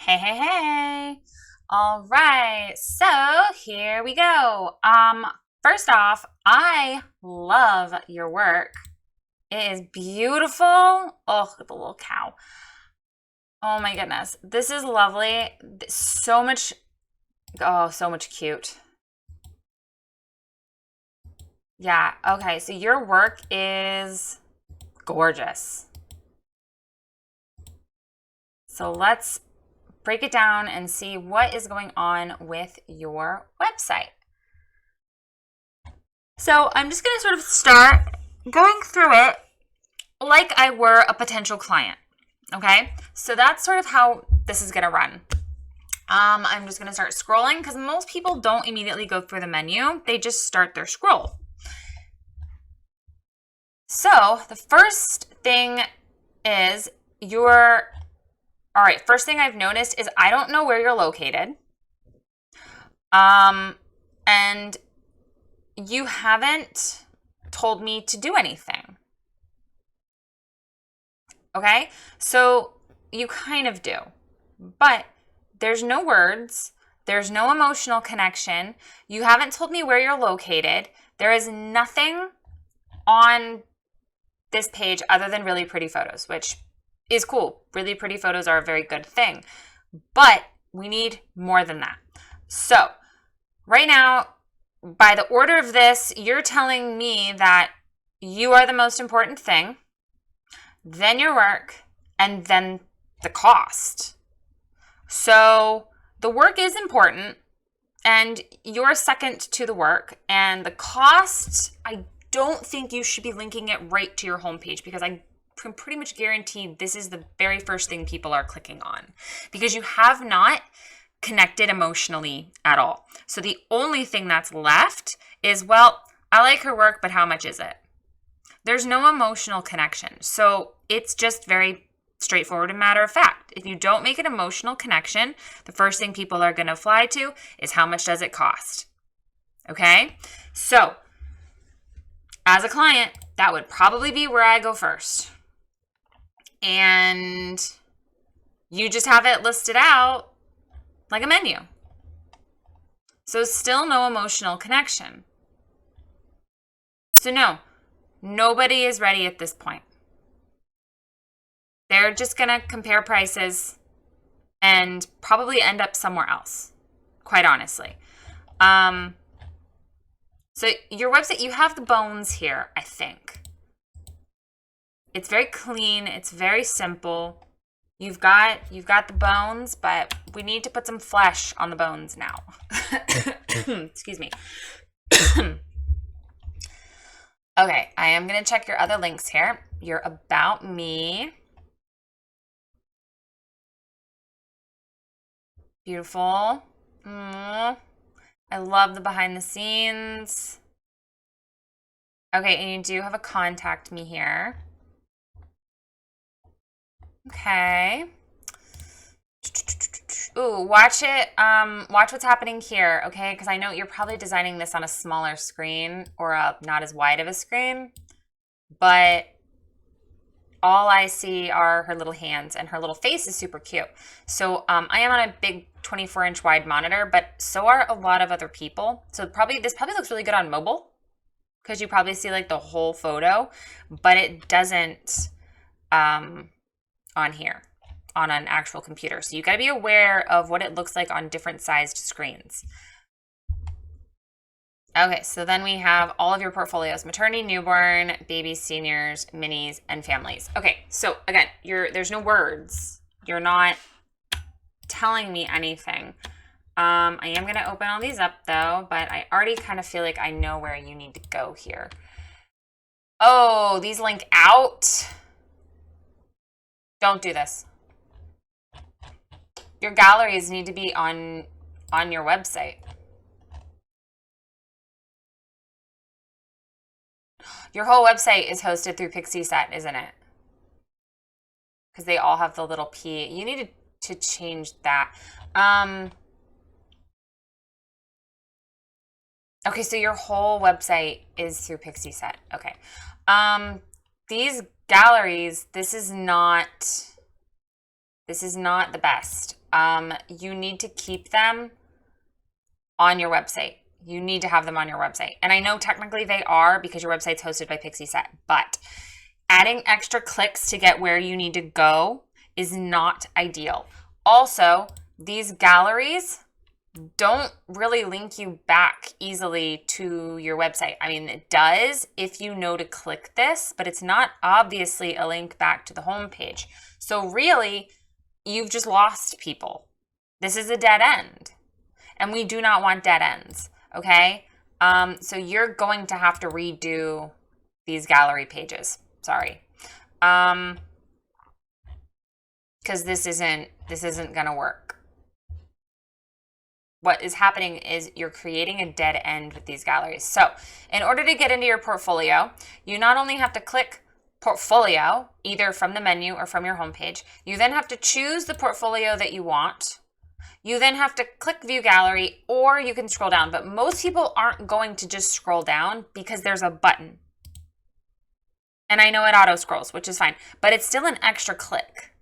Hey, hey, hey. All right. So here we go. First off, I love your work. It is beautiful. Oh, look at the little cow. Oh my goodness. This is lovely. So much, oh, so much cute. Yeah. Okay. So your work is gorgeous. So let's break it down and see what is going on with your website. So I'm just going to sort of start going through it like I were a potential client. Okay, so that's sort of how this is going to run. I'm just going to start scrolling because most people don't immediately go through the menu. They just start their scroll. So the first thing is all right, first thing I've noticed is I don't know where you're located. And you haven't told me to do anything. Okay, so you kind of do, but there's no words, there's no emotional connection. You haven't told me where you're located. There is nothing on this page other than really pretty photos, which is cool. Really pretty photos are a very good thing, but we need more than that. So right now, by the order of this, you're telling me that you are the most important thing, then your work, and then the cost. So the work is important, and you're second to the work, and the cost, I don't think you should be linking it right to your homepage because I can pretty much guarantee this is the very first thing people are clicking on because you have not connected emotionally at all. So the only thing that's left is, well, I like her work, but how much is it? There's no emotional connection. So it's just very straightforward and matter of fact. If you don't make an emotional connection, the first thing people are going to fly to is how much does it cost? Okay? So as a client, that would probably be where I go first. And you just have it listed out like a menu. So still no emotional connection. So no, nobody is ready at this point. They're just going to compare prices and probably end up somewhere else, quite honestly. So your website, you have the bones here, I think. It's very clean. It's very simple. You've got the bones, but we need to put some flesh on the bones now. Excuse me. Okay, I am going to check your other links here. Your About Me. Beautiful. I love the behind the scenes. Okay, and you do have a contact me here. Okay. Ooh, watch it. Watch what's happening here, okay? Because I know you're probably designing this on a smaller screen or a not as wide of a screen, but all I see are her little hands and her little face is super cute. So I am on a big 24-inch wide monitor, but so are a lot of other people. So this probably looks really good on mobile because you probably see like the whole photo, but it doesn't on here on an actual computer. So you got to be aware of what it looks like on different sized screens. Okay, so then we have all of your portfolios: maternity, newborn, babies, seniors, minis, and families. Okay, so again, there's no words. You're not telling me anything. I am going to open all these up though, but I already kind of feel like I know where you need to go here. Oh, these link out. Don't do this. Your galleries need to be on your website. Your whole website is hosted through Pixieset, isn't it? Because they all have the little P. You need to change that. Okay, so your whole website is through Pixieset. Okay. These galleries, this is not the best. you need to keep them on your website. You need to have them on your website. And I know technically they are because your website's hosted by Pixieset, but adding extra clicks to get where you need to go is not ideal. Also, these galleries don't really link you back easily to your website. I mean, it does if you know to click this, but it's not obviously a link back to the homepage. So really, you've just lost people. This is a dead end, and we do not want dead ends, okay? So you're going to have to redo these gallery pages. Sorry. Because this isn't going to work. What is happening is you're creating a dead end with these galleries. So in order to get into your portfolio, you not only have to click portfolio, either from the menu or from your homepage, you then have to choose the portfolio that you want. You then have to click view gallery, or you can scroll down, but most people aren't going to just scroll down because there's a button. And I know it auto scrolls, which is fine, but it's still an extra click.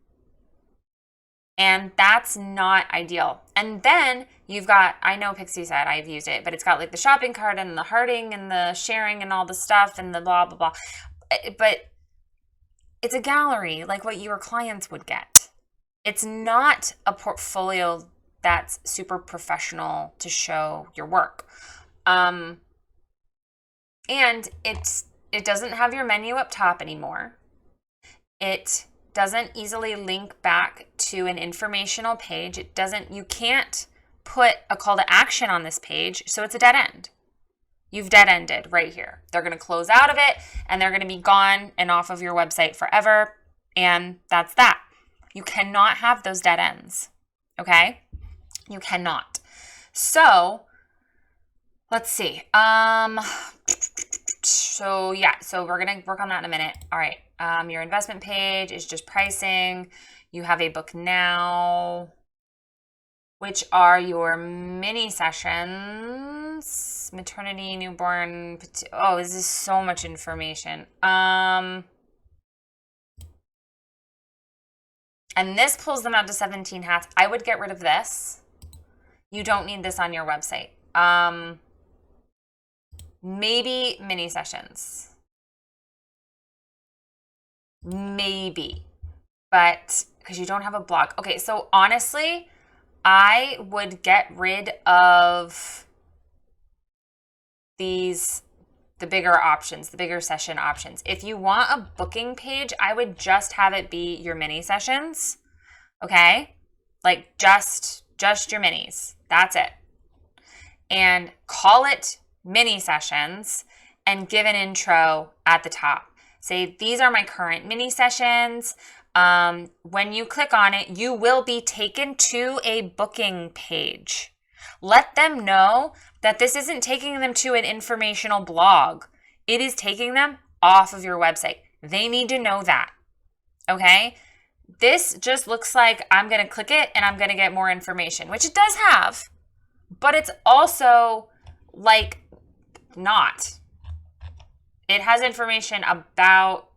And that's not ideal. And then you've got, I know Pixieset, I've used it, but it's got like the shopping cart and the hearting and the sharing and all the stuff and the blah, blah, blah. But it's a gallery like what your clients would get. It's not a portfolio that's super professional to show your work. And it doesn't have your menu up top anymore. It doesn't easily link back to an informational page. You can't put a call to action on this page, so it's a dead end. You've dead ended right here. They're going to close out of it and they're going to be gone and off of your website forever. And that's that. You cannot have those dead ends. Okay? You cannot. So let's see. So we're going to work on that in a minute. All right. Your investment page is just pricing. You have a book now, which are your mini sessions, maternity, newborn. Oh, this is so much information. And this pulls them out to 17 hats. I would get rid of this. You don't need this on your website. Maybe mini sessions. Maybe, but because you don't have a blog. Okay, so honestly, I would get rid of the bigger options, the bigger session options. If you want a booking page, I would just have it be your mini sessions. Okay? Like just your minis. That's it. And call it mini sessions and give an intro at the top. Say, these are my current mini sessions. When you click on it, you will be taken to a booking page. Let them know that this isn't taking them to an informational blog. It is taking them off of your website. They need to know that. Okay? This just looks like I'm going to click it and I'm going to get more information, which it does have, but it's also like not. It has information about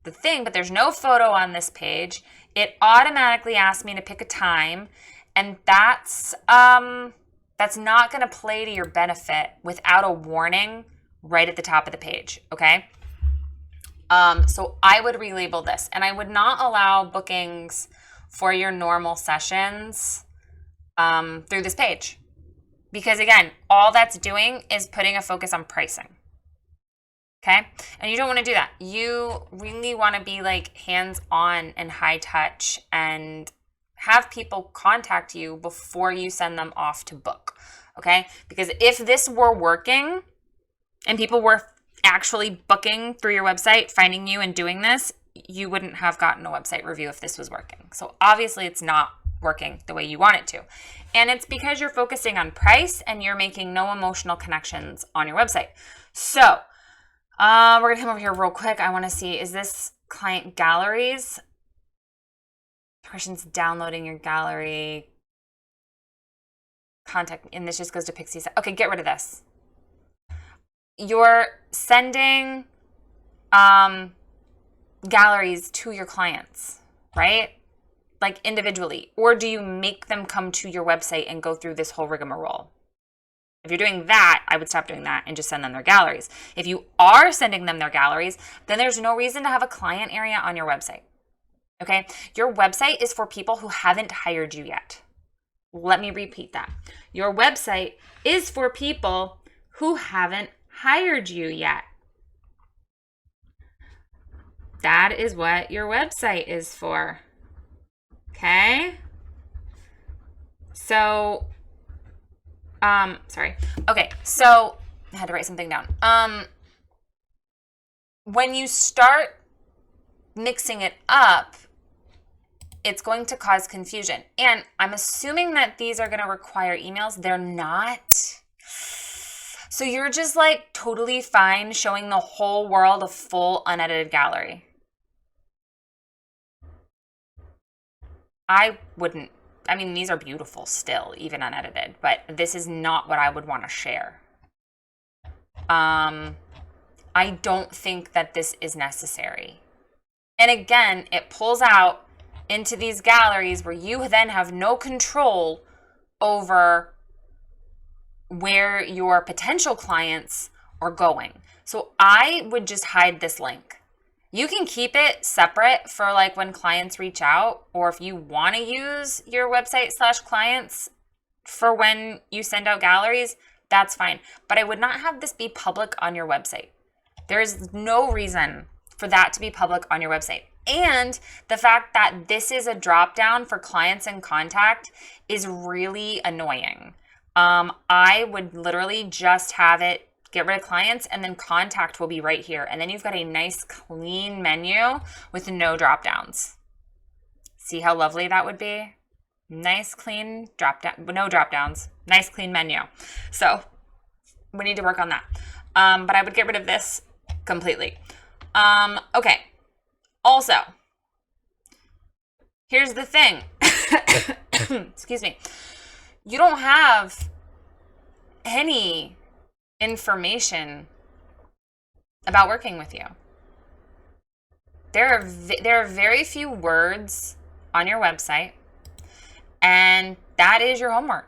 the thing, but there's no photo on this page. It automatically asks me to pick a time, and that's not going to play to your benefit without a warning right at the top of the page, okay? So I would relabel this, and I would not allow bookings for your normal sessions through this page. Because again, all that's doing is putting a focus on pricing. Okay? And you don't want to do that. You really want to be like hands-on and high touch and have people contact you before you send them off to book. Okay? Because if this were working and people were actually booking through your website, finding you and doing this, you wouldn't have gotten a website review if this was working. So obviously it's not working the way you want it to. And it's because you're focusing on price and you're making no emotional connections on your website. So we're going to come over here real quick. I want to see, is this client galleries? Person's downloading your gallery. Contact, and this just goes to Pixie. Okay, get rid of this. You're sending galleries to your clients, right? like individually? Or do you make them come to your website and go through this whole rigmarole? If you're doing that, I would stop doing that and just send them their galleries. If you are sending them their galleries, then there's no reason to have a client area on your website. Okay? Your website is for people who haven't hired you yet. Let me repeat that. Your website is for people who haven't hired you yet. That is what your website is for. Okay? So, sorry. Okay, so I had to write something down. When you start mixing it up, it's going to cause confusion. And I'm assuming that these are going to require emails. They're not. So you're just like totally fine showing the whole world a full unedited gallery. I wouldn't. I mean, these are beautiful still, even unedited, but this is not what I would want to share. I don't think that this is necessary. And again, it pulls out into these galleries where you then have no control over where your potential clients are going. So I would just hide this link. You can keep it separate for like when clients reach out, or if you want to use your website / clients for when you send out galleries, that's fine. But I would not have this be public on your website. There is no reason for that to be public on your website. And the fact that this is a drop down for clients and contact is really annoying. I would literally just have it get rid of clients, and then contact will be right here. And then you've got a nice clean menu with no drop downs. See how lovely that would be? Nice clean drop down, no drop downs, nice clean menu. So we need to work on that. But I would get rid of this completely. Okay. Also, here's the thing. Excuse me. You don't have any information about working with you. There are very few words on your website, and that is your homework.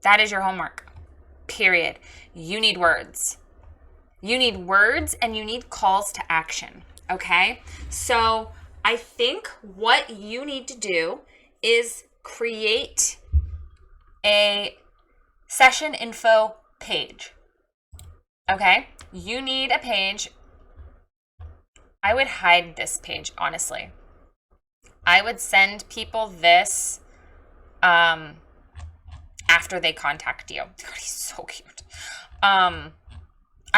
That is your homework. Period. You need words. You need words, and you need calls to action. Okay? So I think what you need to do is create a session info page. Okay? You need a page. I would hide this page, honestly. I would send people this after they contact you. God, he's so cute. I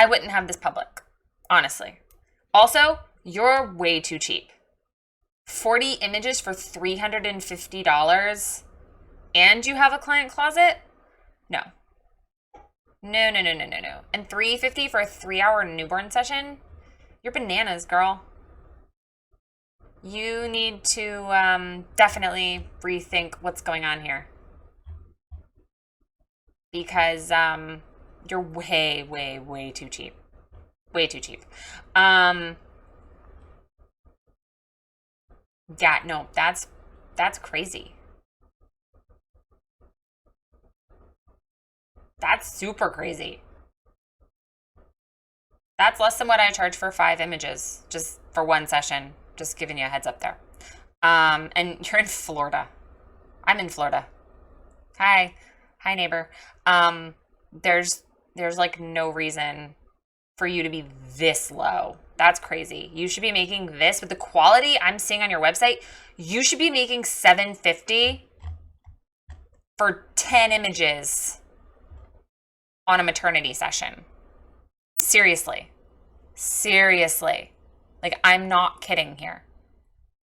wouldn't have this public, honestly. Also, you're way too cheap. 40 images for $350 and you have a client closet? No. No. And $350 for a 3-hour newborn session? You're bananas, girl. You need to definitely rethink what's going on here. Because you're way too cheap. Way too cheap. Yeah, no, that's crazy. That's super crazy. That's less than what I charge for 5 images, just for one session. Just giving you a heads up there. And you're in Florida. I'm in Florida. Hi neighbor. There's like no reason for you to be this low. That's crazy. You should be making this with the quality I'm seeing on your website. You should be making $750 for 10 images on a maternity session. Seriously. Like, I'm not kidding here.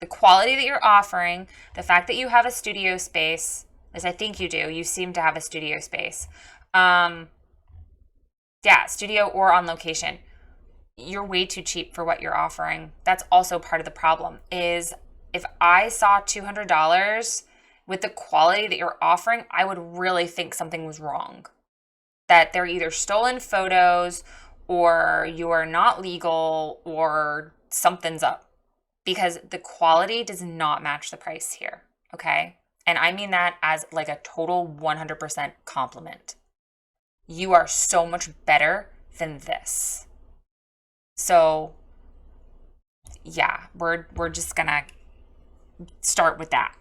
The quality that you're offering, the fact that you have a studio space, as I think you do, you seem to have a studio space. Yeah, studio or on location. You're way too cheap for what you're offering. That's also part of the problem, is if I saw $200 with the quality that you're offering, I would really think something was wrong. That they're either stolen photos or you are not legal or something's up. because the quality does not match the price here, okay? And I mean that as like a total 100% compliment. You are so much better than this. So yeah, we're just gonna start with that.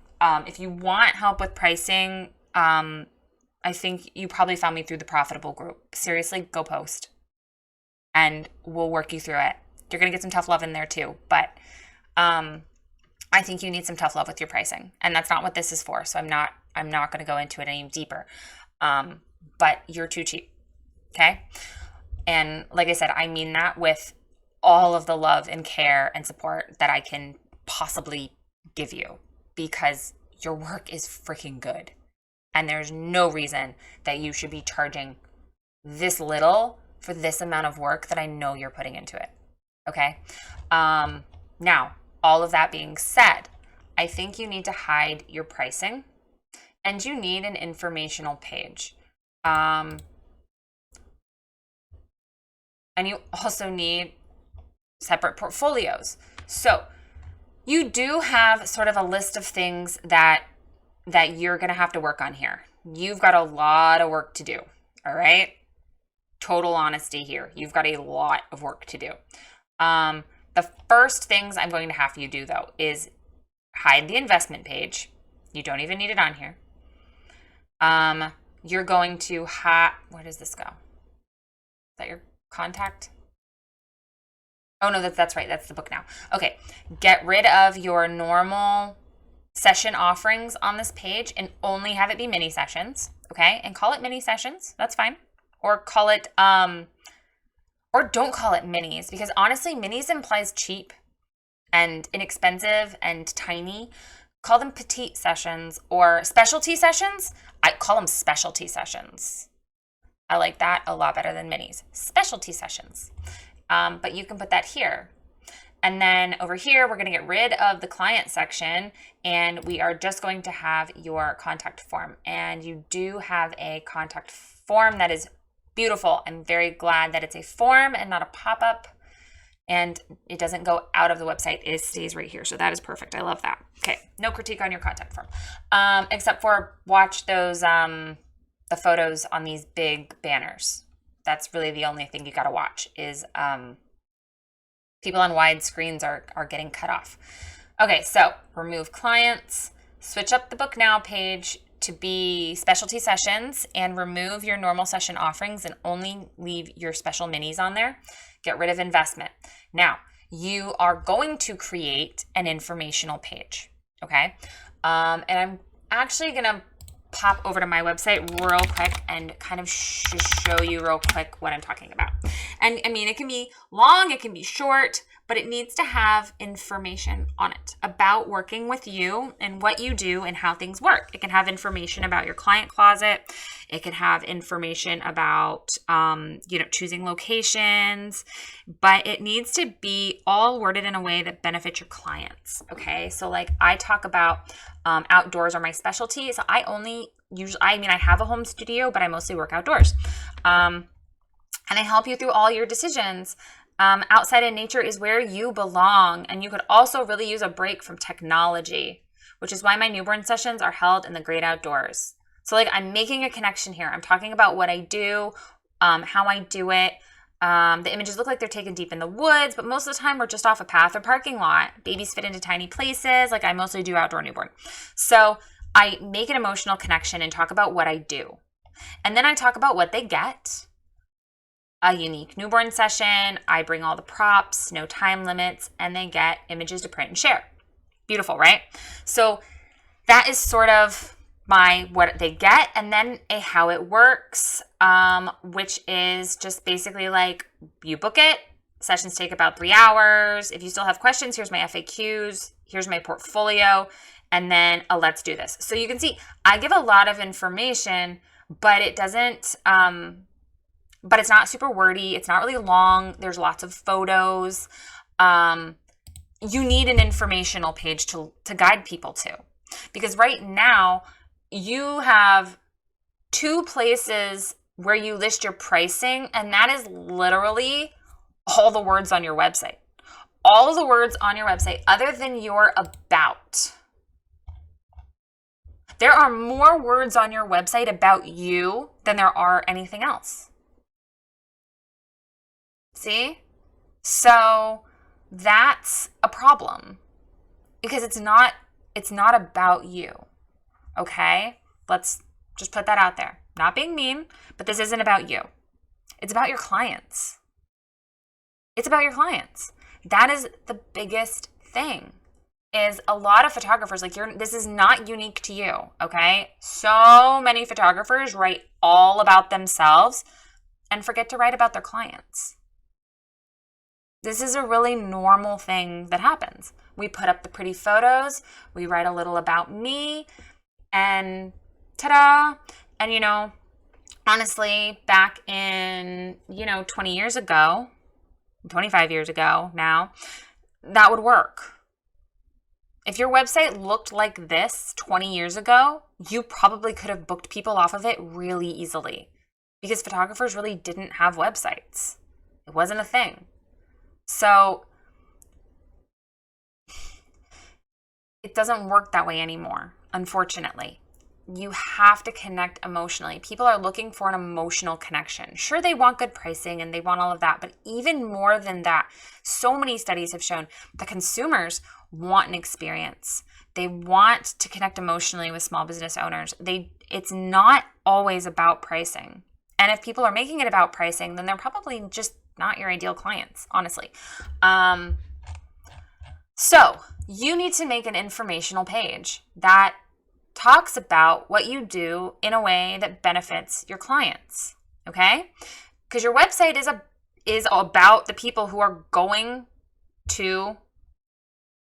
If you want help with pricing, I think you probably found me through the Profitable group. Seriously, go post and we'll work you through it. You're gonna get some tough love in there too, but I think you need some tough love with your pricing, and that's not what this is for. So I'm not going to go into it any deeper. But you're too cheap, okay? And like I said, I mean that with all of the love and care and support that I can possibly give you, because your work is freaking good, and there's no reason that you should be charging this little for this amount of work that I know you're putting into it, okay? Now, all of that being said, I think you need to hide your pricing, and you need an informational page. And you also need separate portfolios. So you do have sort of a list of things that you're going to have to work on here. You've got a lot of work to do, all right? Total honesty here. You've got a lot of work to do. The first things I'm going to have you do, though, is hide the investment page. You don't even need it on here. You're going to where does this go? Is that your contact? Oh, no, that's right. That's the book now. Okay. Get rid of your normal session offerings on this page and only have it be mini sessions, okay? And call it mini sessions. That's fine. Or call it, or don't call it minis, because honestly, minis implies cheap and inexpensive and tiny. Call them petite sessions or specialty sessions. I call them specialty sessions. I like that a lot better than minis. Specialty sessions. But you can put that here. And then over here, we're going to get rid of the client section, and we are just going to have your contact form. And you do have a contact form that is beautiful. I'm very glad that it's a form and not a pop-up, and it doesn't go out of the website. It stays right here. So that is perfect. I love that. Okay. No critique on your contact form, except for watch those, the photos on these big banners. That's really the only thing you got to watch is, people on wide screens are getting cut off. Okay. So remove clients, switch up the book now page to be specialty sessions, and remove your normal session offerings and only leave your special minis on there. Get rid of investment. Now, you are going to create an informational page, okay? And I'm actually going to pop over to my website real quick and kind of show you real quick what I'm talking about. And I mean, it can be long, it can be short, but it needs to have information on it about working with you and what you do and how things work. It can have information about your client closet. It can have information about, choosing locations, but it needs to be all worded in a way that benefits your clients. Okay. So like I talk about, outdoors are my specialty. So I have a home studio, but I mostly work outdoors. And I help you through all your decisions. Outside in nature is where you belong. And you could also really use a break from technology, which is why my newborn sessions are held in the great outdoors. So like I'm making a connection here. I'm talking about what I do, how I do it. The images look like they're taken deep in the woods, but most of the time we're just off a path or parking lot. Babies fit into tiny places. Like I mostly do outdoor newborn. So I make an emotional connection and talk about what I do. And then I talk about what they get. A unique newborn session. I bring all the props, no time limits, and they get images to print and share. Beautiful, right? So that is sort of what they get, and then a how it works, which is just basically like you book it. Sessions take about 3 hours. If you still have questions, here's my FAQs, here's my portfolio, and then a let's do this. So you can see I give a lot of information, but it doesn't, but it's not super wordy. It's not really long. There's lots of photos. You need an informational page to guide people to, because right now you have 2 places where you list your pricing, and that is literally all the words on your website. all of the words on your website other than your about. There are more words on your website about you than there are anything else. See? So that's a problem because it's not about you. Okay? Let's just put that out there. Not being mean, but this isn't about you. It's about your clients. It's about your clients. That is the biggest thing. Is a lot of photographers, like this is not unique to you, okay? So many photographers write all about themselves and forget to write about their clients. This is a really normal thing that happens. We put up the pretty photos, we write a little about me, and ta-da! And honestly, back in, 20 years ago, 25 years ago now, that would work. If your website looked like this 20 years ago, you probably could have booked people off of it really easily because photographers really didn't have websites. It wasn't a thing. So it doesn't work that way anymore, unfortunately. You have to connect emotionally. People are looking for an emotional connection. Sure, they want good pricing and they want all of that, but even more than that, so many studies have shown that consumers want an experience. They want to connect emotionally with small business owners. It's not always about pricing. And if people are making it about pricing, then they're probably just not your ideal clients, honestly. So you need to make an informational page that talks about what you do in a way that benefits your clients, okay? Because your website is about the people who are going to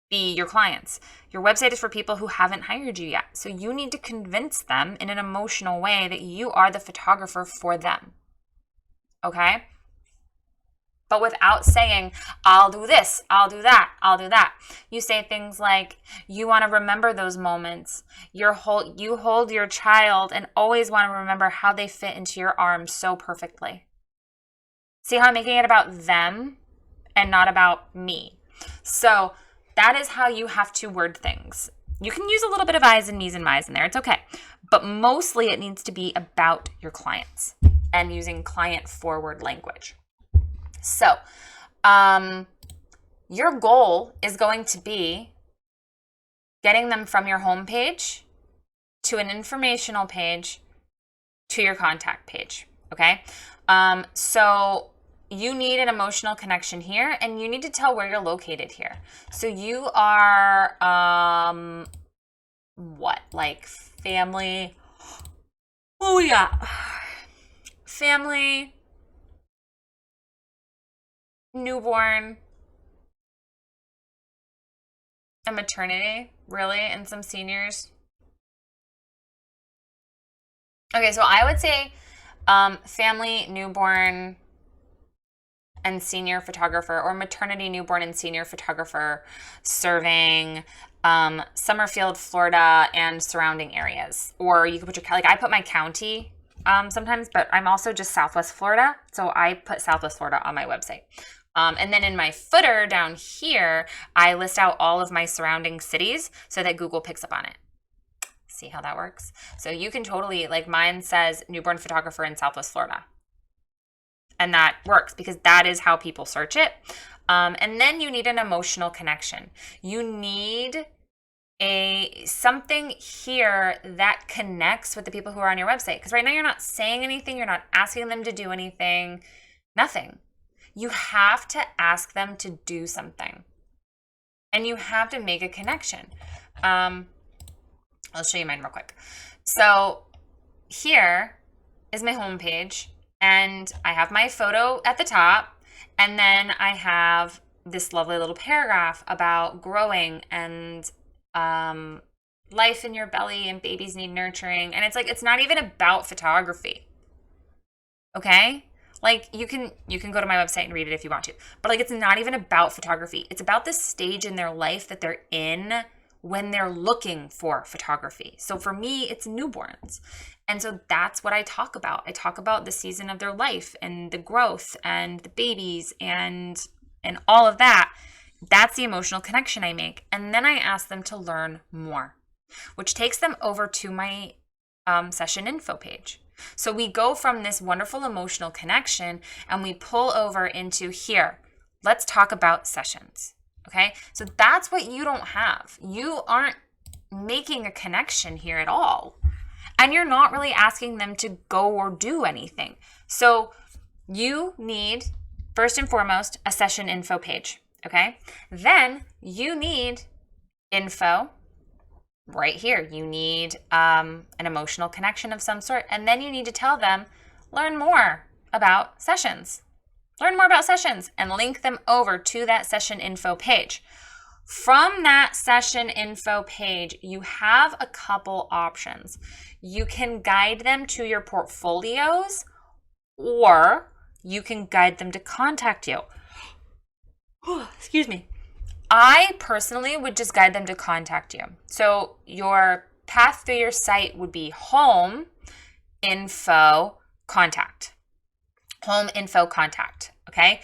be your clients. Your website is for people who haven't hired you yet. So you need to convince them in an emotional way that you are the photographer for them, okay? But without saying, I'll do this, I'll do that, I'll do that. You say things like, you want to remember those moments. You hold your child and always want to remember how they fit into your arms so perfectly. See how I'm making it about them and not about me? So that is how you have to word things. You can use a little bit of I's and me's and my's in there. It's okay. But mostly it needs to be about your clients and using client forward language. So, your goal is going to be getting them from your homepage to an informational page to your contact page, okay? So you need an emotional connection here, and you need to tell where you're located here. So you are, like family? What we got? Family, newborn, and maternity, really, and some seniors. Okay, so I would say family, newborn, and senior photographer, or maternity, newborn, and senior photographer serving Summerfield, Florida, and surrounding areas. Or you could put I put my county sometimes, but I'm also just Southwest Florida, so I put Southwest Florida on my website. And then in my footer down here, I list out all of my surrounding cities so that Google picks up on it. See how that works? So you can totally, like mine says newborn photographer in Southwest Florida. And that works because that is how people search it. And then you need an emotional connection. You need something here that connects with the people who are on your website. Because right now you're not saying anything. You're not asking them to do anything. Nothing. You have to ask them to do something. And you have to make a connection. I'll show you mine real quick. So here is my homepage. And I have my photo at the top. And then I have this lovely little paragraph about growing and life in your belly and babies need nurturing. And it's not even about photography. Okay? Like you can go to my website and read it if you want to. But it's not even about photography. It's about the stage in their life that they're in when they're looking for photography. So for me, it's newborns. And so that's what I talk about. I talk about the season of their life and the growth and the babies and all of that That's the emotional connection I make. And then I ask them to learn more, which takes them over to my session info page. So we go from this wonderful emotional connection and we pull over into here. Let's talk about sessions. Okay. So that's what you don't have. You aren't making a connection here at all. And you're not really asking them to go or do anything. So you need, first and foremost, a session info page. Okay. Then you need info right here. You need an emotional connection of some sort. And then you need to tell them, learn more about sessions. Learn more about sessions and link them over to that session info page. From that session info page, you have a couple options. You can guide them to your portfolios, or you can guide them to contact you. Excuse me. I personally would just guide them to contact you. So your path through your site would be home, info, contact. Home, info, contact. Okay?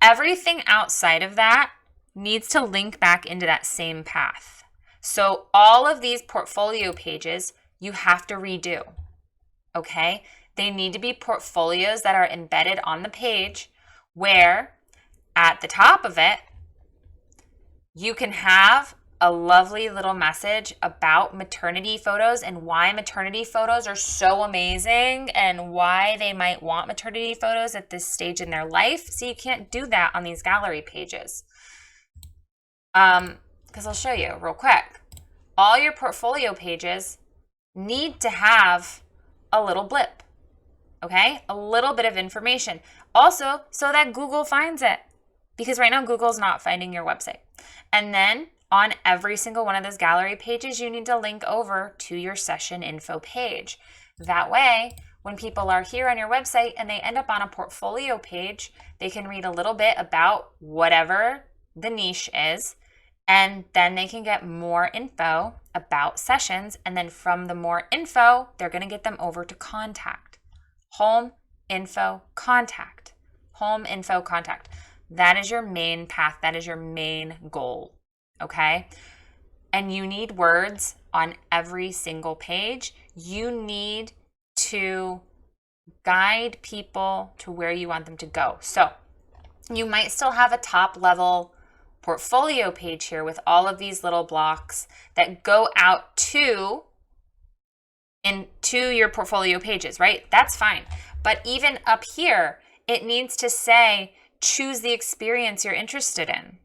Everything outside of that needs to link back into that same path. So all of these portfolio pages you have to redo. Okay? They need to be portfolios that are embedded on the page where at the top of it, you can have a lovely little message about maternity photos and why maternity photos are so amazing and why they might want maternity photos at this stage in their life. So you can't do that on these gallery pages. Because I'll show you real quick. All your portfolio pages need to have a little blip, okay? A little bit of information. Also, so that Google finds it. Because right now, Google's not finding your website. And then on every single one of those gallery pages, you need to link over to your session info page. That way, when people are here on your website and they end up on a portfolio page, they can read a little bit about whatever the niche is, and then they can get more info about sessions. And then from the more info, they're going to get them over to contact. Home, info, contact. Home, info, contact. That is your main path. That is your main goal. Okay? And you need words on every single page. You need to guide people to where you want them to go. So you might still have a top level portfolio page here with all of these little blocks that go out to your portfolio pages, right? That's fine. But even up here, it needs to say, choose the experience you're interested in,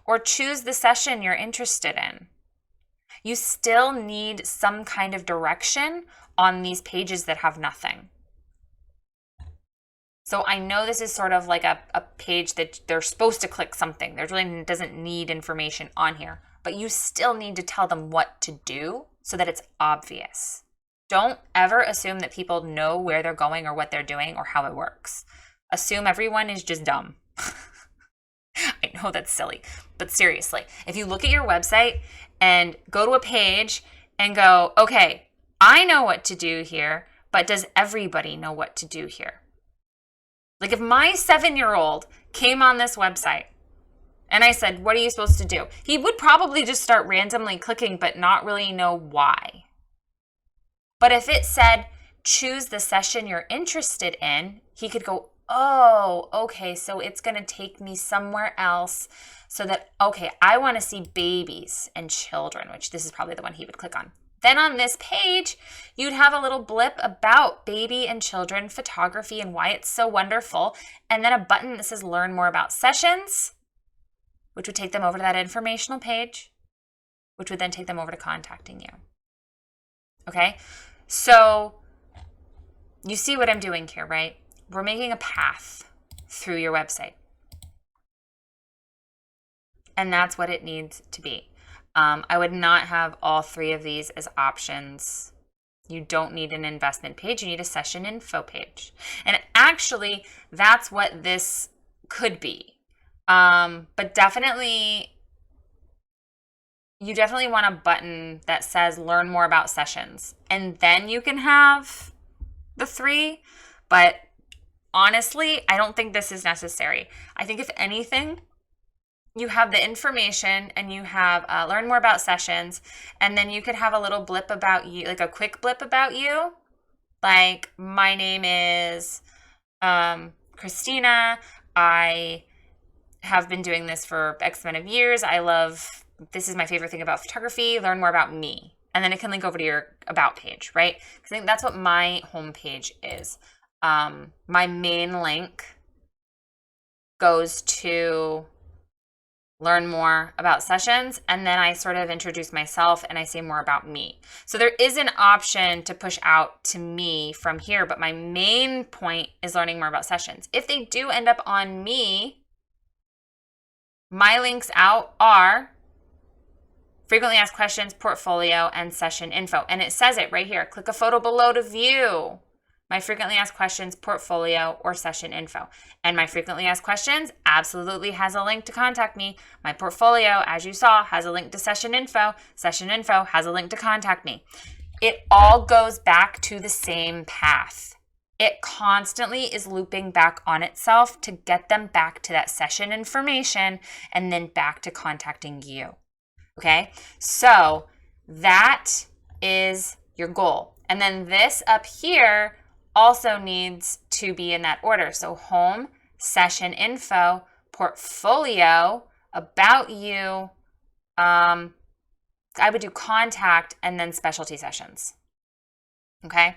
or choose the session you're interested in. You still need some kind of direction on these pages that have nothing. So I know this is sort of like a page that they're supposed to click something. There really doesn't need information on here, but you still need to tell them what to do so that it's obvious. Don't ever assume that people know where they're going or what they're doing or how it works. Assume everyone is just dumb. I know that's silly, but seriously, if you look at your website and go to a page and go, okay, I know what to do here, but does everybody know what to do here? Like if my 7-year-old came on this website and I said, what are you supposed to do? He would probably just start randomly clicking, but not really know why. But if it said, choose the session you're interested in, he could go, oh, okay, so it's going to take me somewhere else so that, okay, I want to see babies and children, which this is probably the one he would click on. Then on this page, you'd have a little blip about baby and children photography and why it's so wonderful, and then a button that says learn more about sessions, which would take them over to that informational page, which would then take them over to contacting you. Okay, so you see what I'm doing here, right? We're making a path through your website. And that's what it needs to be. I would not have all 3 of these as options. You don't need an investment page. You need a session info page. And actually, that's what this could be. But definitely, you definitely want a button that says learn more about sessions. And then you can have the 3. But honestly, I don't think this is necessary. I think if anything, you have the information and you have learn more about sessions, and then you could have a little blip about you, like a quick blip about you. Like, my name is Kristina. I have been doing this for X amount of years. This is my favorite thing about photography. Learn more about me. And then it can link over to your about page, right? Because I think that's what my homepage is. My main link goes to learn more about sessions, and then I sort of introduce myself and I say more about me. So there is an option to push out to me from here, but my main point is learning more about sessions. If they do end up on me, my links out are frequently asked questions, portfolio, and session info. And it says it right here. Click a photo below to view my frequently asked questions, portfolio, or session info. And my frequently asked questions absolutely has a link to contact me. My portfolio, as you saw, has a link to session info. Session info has a link to contact me. It all goes back to the same path. It constantly is looping back on itself to get them back to that session information and then back to contacting you. Okay, so that is your goal. And then this up here also needs to be in that order. So home, session info, portfolio, about you. I would do contact and then specialty sessions. Okay,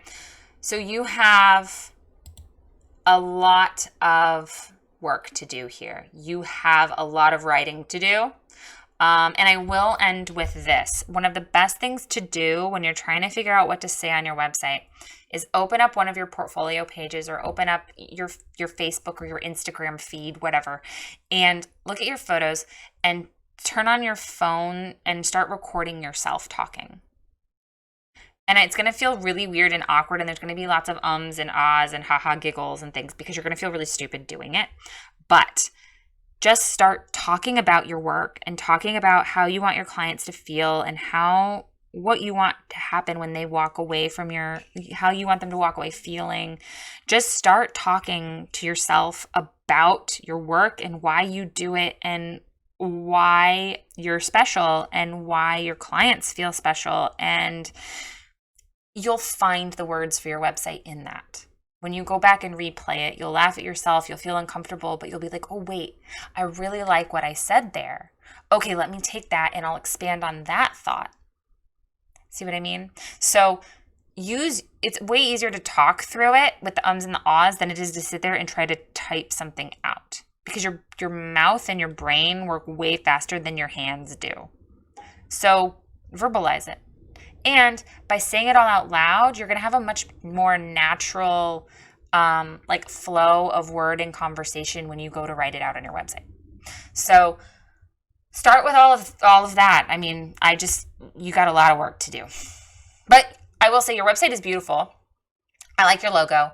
so you have a lot of work to do here. You have a lot of writing to do. And I will end with this. One of the best things to do when you're trying to figure out what to say on your website is open up one of your portfolio pages or open up your Facebook or your Instagram feed, whatever, and look at your photos and turn on your phone and start recording yourself talking. And it's going to feel really weird and awkward, and there's going to be lots of ums and ahs and haha giggles and things because you're going to feel really stupid doing it. But just start talking about your work and talking about how you want your clients to feel and what you want to happen when they walk away from how you want them to walk away feeling. Just start talking to yourself about your work and why you do it and why you're special and why your clients feel special. And you'll find the words for your website in that. When you go back and replay it, you'll laugh at yourself, you'll feel uncomfortable, but you'll be like, oh wait, I really like what I said there. Okay, let me take that and I'll expand on that thought. See what I mean? So it's way easier to talk through it with the ums and the ahs than it is to sit there and try to type something out, because your mouth and your brain work way faster than your hands do. So verbalize it. And by saying it all out loud, you're going to have a much more natural flow of word and conversation when you go to write it out on your website. So start with all of that. I mean, you got a lot of work to do. But I will say your website is beautiful. I like your logo.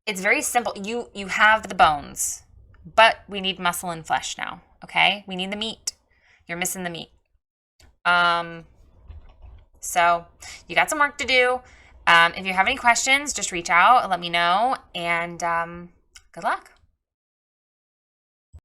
It's very simple. You have the bones, but we need muscle and flesh now, okay? We need the meat. You're missing the meat. So you got some work to do. If you have any questions, just reach out and let me know, and good luck.